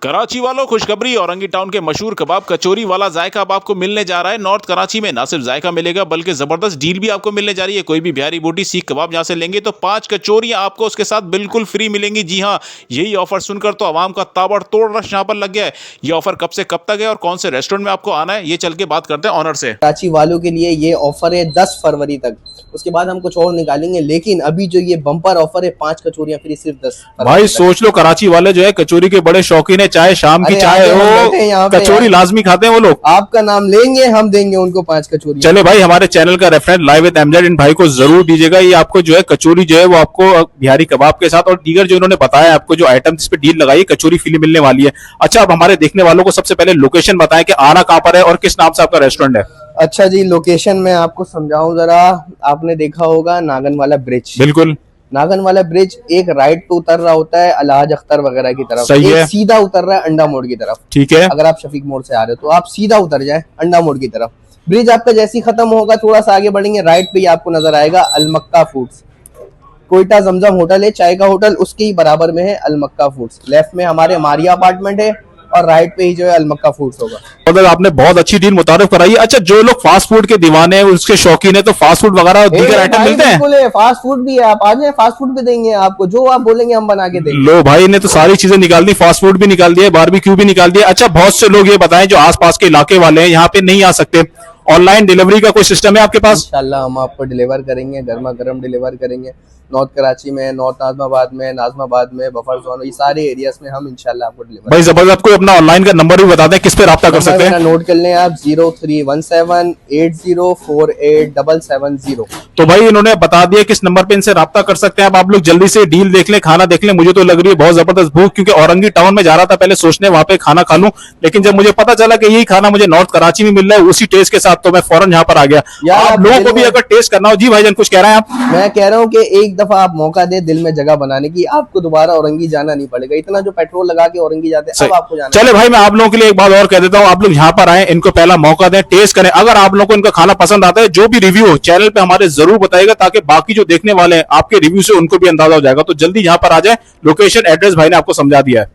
कराची वालों खुशखबरी। औरंगी टाउन के मशहूर कबाब कचौरी वाला जायका अब आपको मिलने जा रहा है नॉर्थ कराची में। ना सिर्फ जायका मिलेगा बल्कि जबरदस्त डील भी आपको मिलने जा रही है। कोई भी बिहारी बोटी सीख कबाब यहाँ से लेंगे तो 5 कचौरियां आपको उसके साथ बिल्कुल फ्री मिलेंगी। जी हाँ, यही ऑफर सुनकर तो आवाम का ताबड़तोड़ रश यहाँ पर लग गया है। ये ऑफर कब से कब तक है और कौन से रेस्टोरेंट में आपको आना है, ये चल के बात करते हैं ऑनर से। कराची वालों के लिए ये ऑफर है 10 फरवरी तक, उसके बाद हम कुछ और निकालेंगे, लेकिन अभी जो ये बम्पर ऑफर है 5 कचौरियां फ्री सिर्फ 10 भाई सोच लो, कराची वाले जो है कचौरी के बड़े शौकीन है, चाहे शाम की चाहे हो कचौरी लाजमी खाते हैं वो लोग। आपका नाम लेंगे, हम देंगे उनको 5 कचौरी। चले भाई, हमारे चैनल का रेफरेंस लाइव विद एमजेड इन भाई को जरूर दीजिएगा। ये आपको जो है कचौरी जो है वो आपको बिहारी कबाब के साथ और दीगर जो इन्होंने बताया आपको जो आइटम इस पे डील लगाई, कचौरी फ्री मिलने वाली है। अच्छा, अब हमारे देखने वालों को सबसे पहले लोकेशन बताएं कि आना कहां पर है और किस नाम से आपका रेस्टोरेंट है। अच्छा जी, लोकेशन मैं आपको समझाऊं जरा। आपने देखा होगा नागन वाला ब्रिज, बिल्कुल नागन वाला ब्रिज एक राइट पे उतर रहा होता है अलहाज अख्तर वगैरह की तरफ, सही है। एक सीधा उतर रहा है अंडा मोड़ की तरफ। ठीक है, अगर आप शफीक मोड़ से आ रहे हो तो आप सीधा उतर जाए अंडा मोड़ की तरफ। ब्रिज आपका जैसे ही खत्म होगा, थोड़ा सा आगे बढ़ेंगे, राइट पे ही आपको नजर आएगा अलमक्का फूड्स। कोयटा जमजम होटल है, चाय का होटल, उसके ही बराबर में है अलमक्का फूड्स। लेफ्ट में हमारे मारिया अपार्टमेंट है और राइट पे ही जो है अलमक्का फूड्स होगा। मतलब आपने बहुत अच्छी डील मुतारिफ कराई है। अच्छा, जो लोग फास्ट फूड के दीवाने हैं, उसके शौकीन है, तो फास्ट फूड वगैरह दीगर आइटम मिलते हैं? बिल्कुल है, फास्ट फूड भी है, आप आ जाए, फास्ट फूड भी देंगे आपको, जो आप बोलेंगे हम बना के देंगे। लो भाई ने तो सारी चीजें निकाल दी, फास्ट फूड भी निकाल दिया, बारबेक्यू भी निकाल दिया। अच्छा, बहुत से लोग ये बताएं जो आसपास के इलाके वाले हैं, यहाँ पे नहीं आ सकते, ऑनलाइन डिलीवरी का कोई सिस्टम है आपके पास? इंशाल्लाह हम आपको डिलीवर करेंगे, गर्मा गर्म डिलीवर करेंगे। नॉर्थ कराची में, नॉर्थ नाजमाबाद में, नाजमाबाद में, बफर जोन, ये सारे एरियाज में हम इंशाल्लाह आपको डिलीवर। भाई जबरदस्त, कोई अपना ऑनलाइन का नंबर भी बता दें, किस पे राब्ता कर सकते हैं? नोट कर लें आप, 031780487770। तो भाई इन्होंने बता दिया किस नंबर पे इनसे राब्ता कर सकते हैं। अब आप लोग जल्दी से डील देख लें, खाना देख लें। मुझे तो लग रही है बहुत जबरदस्त भूख, क्योंकि औरंगी टाउन में जा रहा था पहले सोचने वहां पे खाना खा लूं, लेकिन जब मुझे पता चला कि यही खाना मुझे नॉर्थ कराची में मिल रहा है उसी टेस्ट के साथ, तो मैं फौरन यहाँ पर आ गया। आप लोगों को भी अगर टेस्ट करना हो, जी भाईजान कुछ कह रहे हैं आप? मैं कह रहा हूँ कि एक दफा आप मौका दे दिल में जगह बनाने की, आपको दोबारा औरंगी जाना नहीं पड़ेगा। इतना जो पेट्रोल लगा के औरंगी जाते हैं, अब आपको जाना। चले भाई, मैं आप लोगों के लिए एक बात और कह देता हूँ, आप लोग यहाँ पर आए, इनको पहला मौका दें, टेस्ट करें। अगर आप लोगों को इनका खाना पसंद आता है, जो भी रिव्यू हो चैनल पे हमारे जरूर बताइएगा, ताकि बाकी जो देखने वाले हैं आपके रिव्यू से उनको भी अंदाजा हो जाएगा। तो जल्दी यहाँ पर आ जाए, लोकेशन एड्रेस भाई ने आपको समझा दिया है।